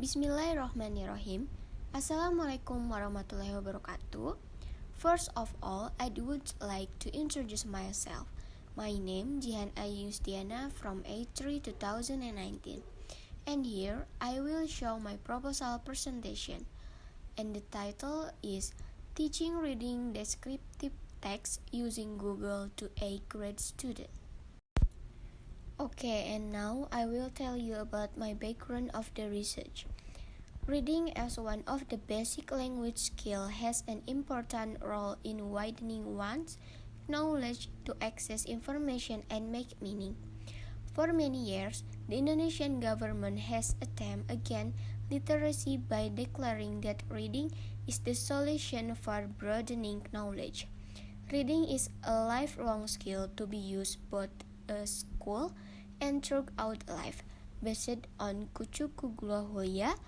Bismillahirrahmanirrahim. Assalamualaikum warahmatullahi wabarakatuh. First of all, I would like to introduce myself. My name Jihan Ayu Yustiana from A3 2019. And here I will show my proposal presentation. And the title is Teaching Reading Descriptive Text Using Google to a Grade Student. Okay, and now I will tell you about my background of the research. Reading as one of the basic language skills has an important role in widening one's knowledge to access information and make meaning. For many years, the Indonesian government has attempted against literacy by declaring that reading is the solution for broadening knowledge. Reading is a lifelong skill to be used both at school and throughout life, based on Kucukuglohoya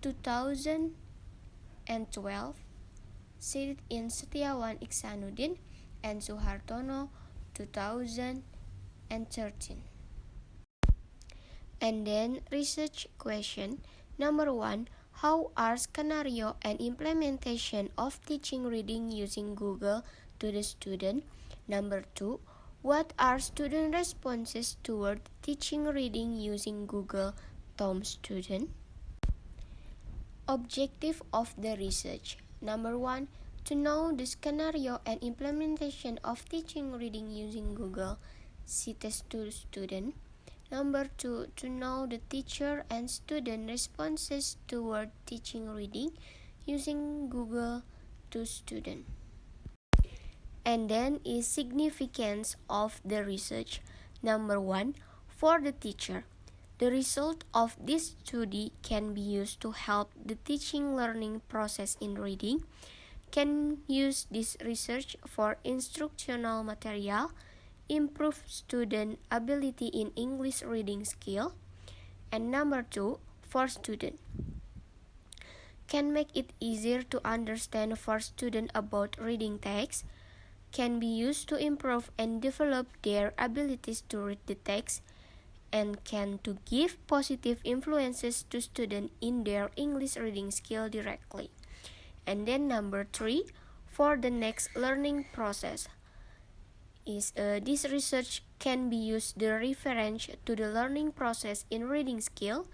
2012, cited in Setiawan Iksanuddin and Suhartono 2013. And then research question. Number 1. How are scenario and implementation of teaching reading using Google to the student? Number 2. What are student responses toward teaching reading using Google to student? Objective of the research. Number 1. To know the scenario and implementation of teaching reading using Google CTES to student. Number 2. To know the teacher and student responses toward teaching reading using Google to student. And then is significance of the research. Number 1. For the teacher. The result of this study can be used to help the teaching learning process in reading. Can use this research for instructional material, improve student ability in English reading skill. And number 2, for student. Can make it easier to understand for student about reading text. Can be used to improve and develop their abilities to read the text, and can to give positive influences to students in their English reading skill directly. And then number 3, for the next learning process. This research can be used the reference to the learning process in reading skill,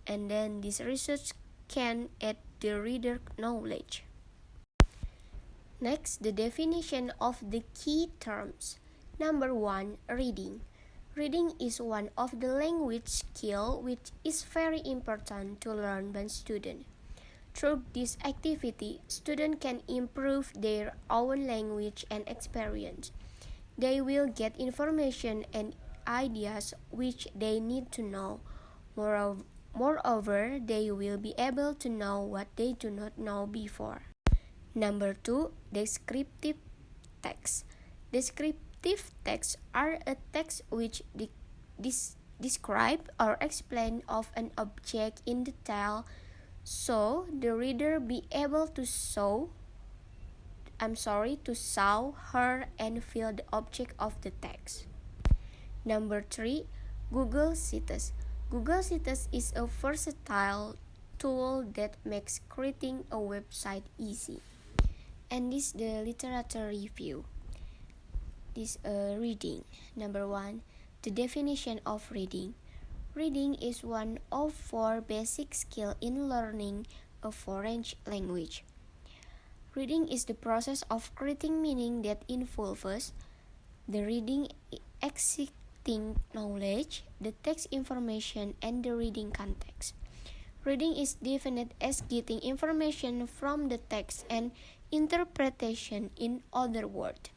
and then this research can add the reader knowledge. Next, the definition of the key terms. Number 1, reading. Reading is one of the language skill which is very important to learn by students. Through this activity, students can improve their own language and experience. They will get information and ideas which they need to know. Moreover, they will be able to know what they do not know before. Number 2, descriptive text. Descriptive texts are a text which describe or explain of an object in detail, so the reader be able to saw, her and feel the object of the text. Number 3, Google Cites. Google Cites is a versatile tool that makes creating a website easy. And this the literature review. This reading. Number 1, the definition of reading. Reading is one of 4 basic skills in learning a foreign language. Reading is the process of creating meaning that involves the reading, extracting knowledge, the text information, and the reading context. Reading is defined as getting information from the text and interpretation. In other words,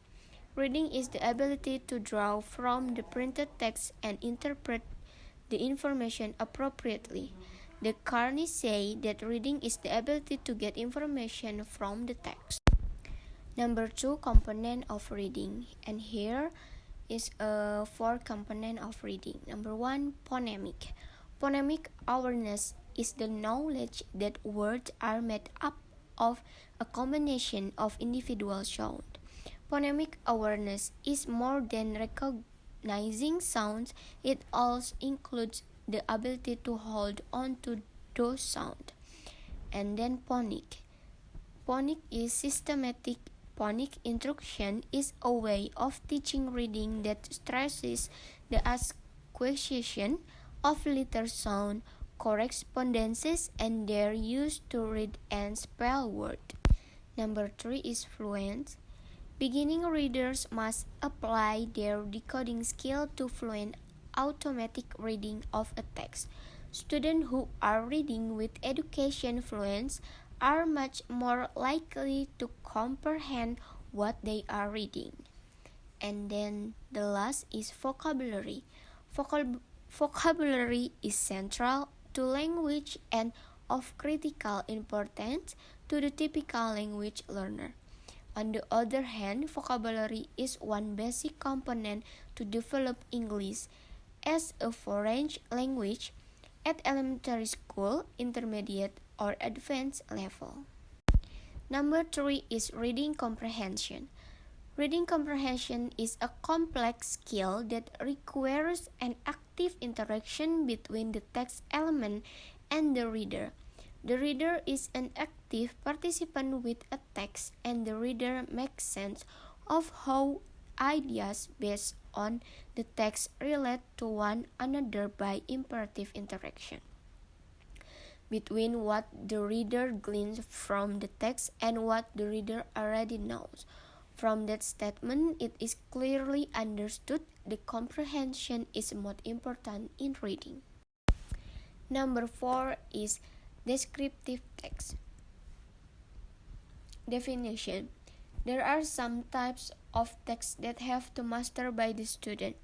reading is the ability to draw from the printed text and interpret the information appropriately. The Carney say that reading is the ability to get information from the text. Number 2, component of reading. And here is 4 component of reading. Number 1, phonemic. Phonemic awareness is the knowledge that words are made up of a combination of individual sounds. Phonemic awareness is more than recognizing sounds. It also includes the ability to hold on to do sound. And then phonic. Phonic is systematic. Phonic instruction is a way of teaching reading that stresses the acquisition of letter sound correspondences and their use to read and spell words. Number 3 is fluent. Beginning readers must apply their decoding skill to fluent automatic reading of a text. Students who are reading with education fluence are much more likely to comprehend what they are reading. And then the last is vocabulary. Vocabulary is central to language and of critical importance to the typical language learner. On the other hand, vocabulary is one basic component to develop English as a foreign language at elementary school, intermediate, or advanced level. Number 3 is reading comprehension. Reading comprehension is a complex skill that requires an active interaction between the text element and the reader. The reader is an active participant with a text, and the reader makes sense of how ideas based on the text relate to one another by imperative interaction between what the reader gleans from the text and what the reader already knows. From that statement, it is clearly understood the comprehension is most important in reading. Number 4 is descriptive text. Definition. There are some types of text that have to master by the student.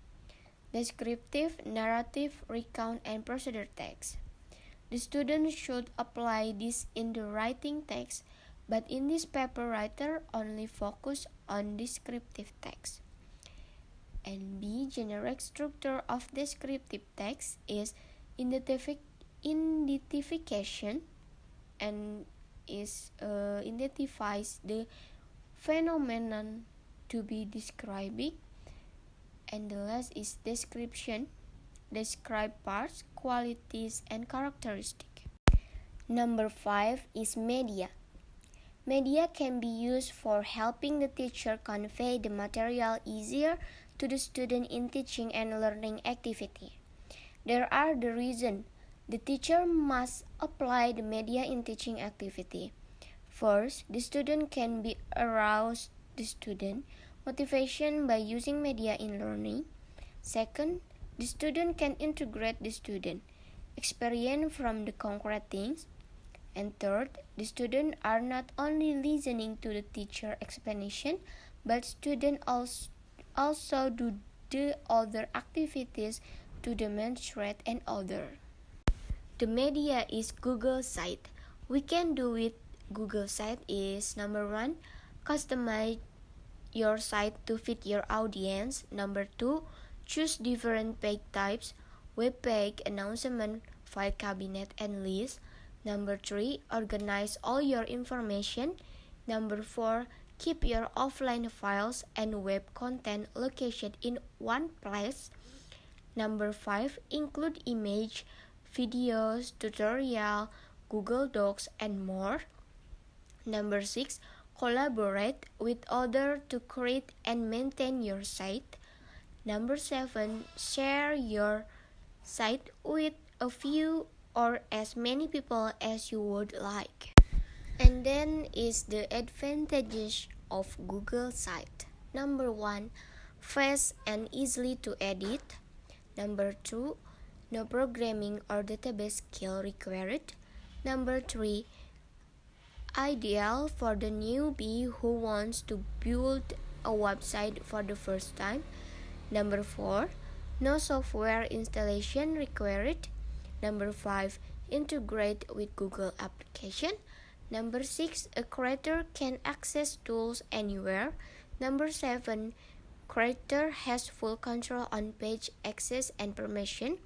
Descriptive, narrative, recount, and procedure text. The student should apply this in the writing text, but in this paper writer only focus on descriptive text. And B, generic structure of descriptive text is identification and identifies the phenomenon to be describing, and the last is description, describe parts, qualities, and characteristics. Number 5 is media. Media can be used for helping the teacher convey the material easier to the student in teaching and learning activity. There are the reasons the teacher must apply the media in teaching activity. First, the student can be aroused the student motivation by using media in learning. Second, the student can integrate the student experience from the concrete things. And third, the students are not only listening to the teacher explanation, but students also do the other activities to demonstrate and order. The media is Google site. We can do with Google site is number 1, customize your site to fit your audience. Number 2, choose different page types, web page, announcement, file cabinet, and list. Number 3, organize all your information. Number 4, keep your offline files and web content located in one place. Number 5, include image, videos, tutorial, Google Docs, and more. Number 6, collaborate with others to create and maintain your site. Number 7, share your site with a few or as many people as you would like. And then is the advantages of Google site. Number 1, fast and easily to edit. Number 2, no programming or database skill required. Number 3, ideal for the newbie who wants to build a website for the first time. Number 4, no software installation required. Number 5, integrate with Google application. Number 6, a creator can access tools anywhere. Number 7, creator has full control on page access and permission.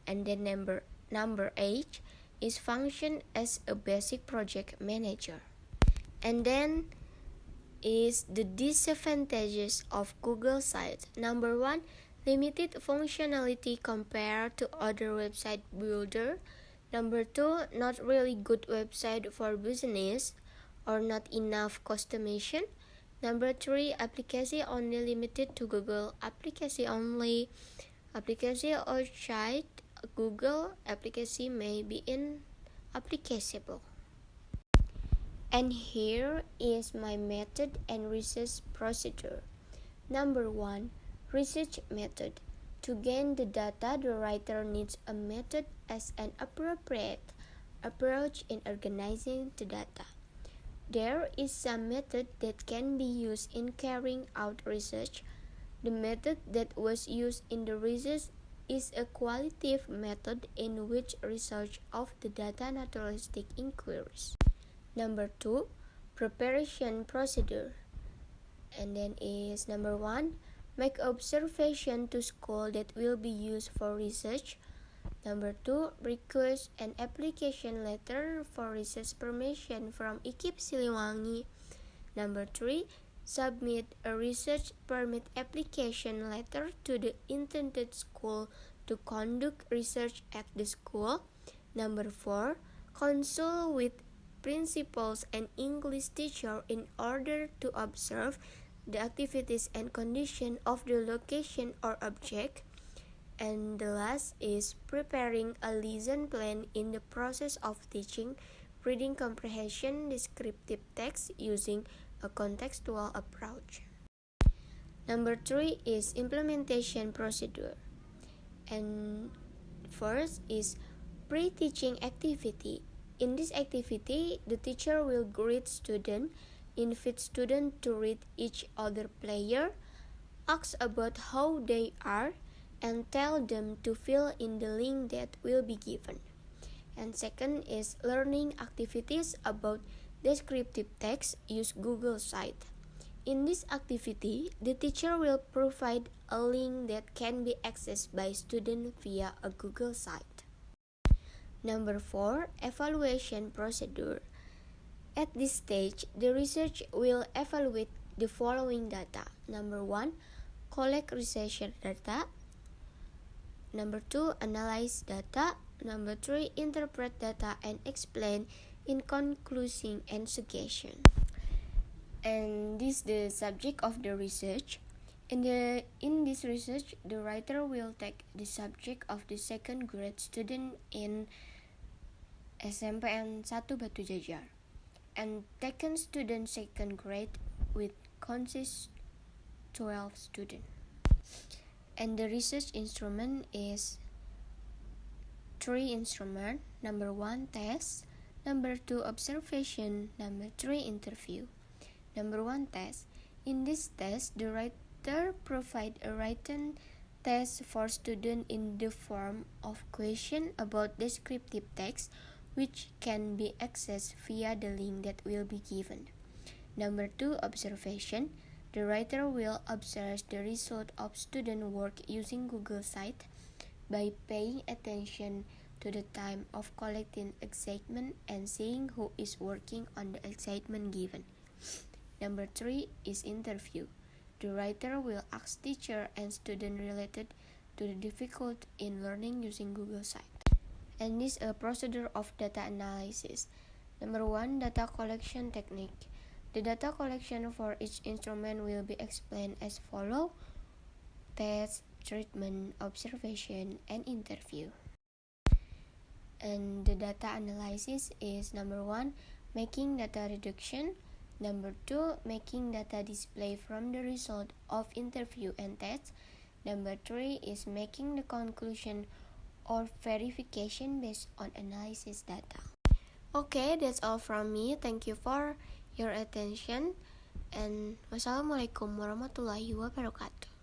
And then number 8 is function as a basic project manager. And then is the disadvantages of Google sites. Number 1, limited functionality compared to other website builder. Number 2, not really good website for business or not enough customization. Number 3, application only limited to Google. Application only. Application outside Google. Application may be inapplicable. And here is my method and research procedure. Number 1, research method. To gain the data, the writer needs a method as an appropriate approach in organizing the data. There is some method that can be used in carrying out research. The method that was used in the research is a qualitative method in which research of the data naturalistic inquiries. Number 2, preparation procedure. And then is number 1, make observation to school that will be used for research. Number 2, request an application letter for research permission from IKIP Siliwangi. Number 3, submit a research permit application letter to the intended school to conduct research at the school. Number 4, consult with principals and English teacher in order to observe the activities and condition of the location or object. And the last is preparing a lesson plan in the process of teaching, reading comprehension, descriptive text using a contextual approach. Number 3 is implementation procedure. And first is pre-teaching activity. In this activity, the teacher will greet students, invite students to read each other player, ask about how they are, and tell them to fill in the link that will be given. And second is learning activities about descriptive text. Use Google Site. In this activity, the teacher will provide a link that can be accessed by students via a Google Site. Number 4, evaluation procedure. At this stage, the research will evaluate the following data. Number 1, collect research data. Number 2, analyze data. Number 3, interpret data and explain in conclusion and suggestion. And this is the subject of the research. In this research, the writer will take the subject of the second grade student in SMPN 1 Batu Jajar and taken student second grade with consists 12 students. And the research instrument is 3 instruments. Number 1, test. Number 2, observation. Number 3, interview. Number 1, test. In this test, the writer provides a written test for students in the form of question about descriptive text, which can be accessed via the link that will be given. Number 2, observation. The writer will observe the result of student work using Google Site by paying attention to the time of collecting excitement and seeing who is working on the excitement given. Number 3 is interview. The writer will ask teacher and student related to the difficulty in learning using Google Site. And this is a procedure of data analysis. Number 1, data collection technique. The data collection for each instrument will be explained as follows: test, treatment, observation, and interview. And the data analysis is number 1, making data reduction. Number 2, making data display from the result of interview and test. Number 3 is making the conclusion or verification based on analysis data. Okay, that's all from me. Thank you for your attention, and wassalamualaikum warahmatullahi wabarakatuh.